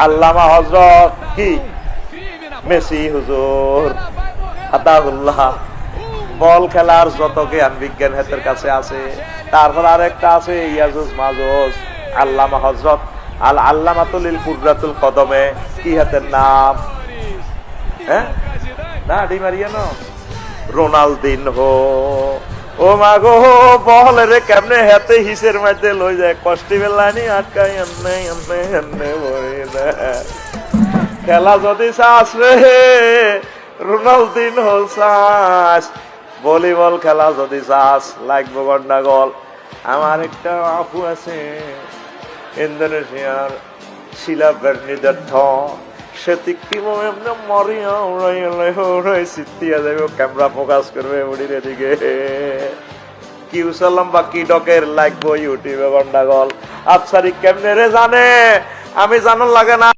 আল্লামা হযরত কি মেসি হুজুর আতাউল্লাহ বল খেলার যত জ্ঞান বিজ্ঞান হাতের কাছে আছে। তারপর আরেকটা আছে ইয়াজুজ মাজুজ আল্লামা হযরত আল আল্লামাতুল কুররাতুল কদমে কি হাতের নাম? হ্যাঁ না ডি মারিয়ানো রোনালদিনহো। ও মাগো বল রে কেমনে হাতে হিসের মধ্যে লই যায় কষ্টি বেলানি আটকাই এমনে এমনে এমনে বই না। খেলা যদি চাস রে রোনালদিনহো চাস, ভলিবল খেলা যদি চাস লাগবে গন্ডাগোল। আমার একটা আপু আছে ইন্দোনেশিয়ার শিলা বের্নিদার্থ, সে তিক্কিমো এমনি মরিয়া উড়াই সিটিয়া যাবে, ক্যামেরা ফোকাস করবে উড়ির এদিকে কি উসালাম বা কি ডকের লাগবো ইউটিউবে গন্ডাগোল। আফসারি কেমনে রে জানে, আমি জানার লাগে না।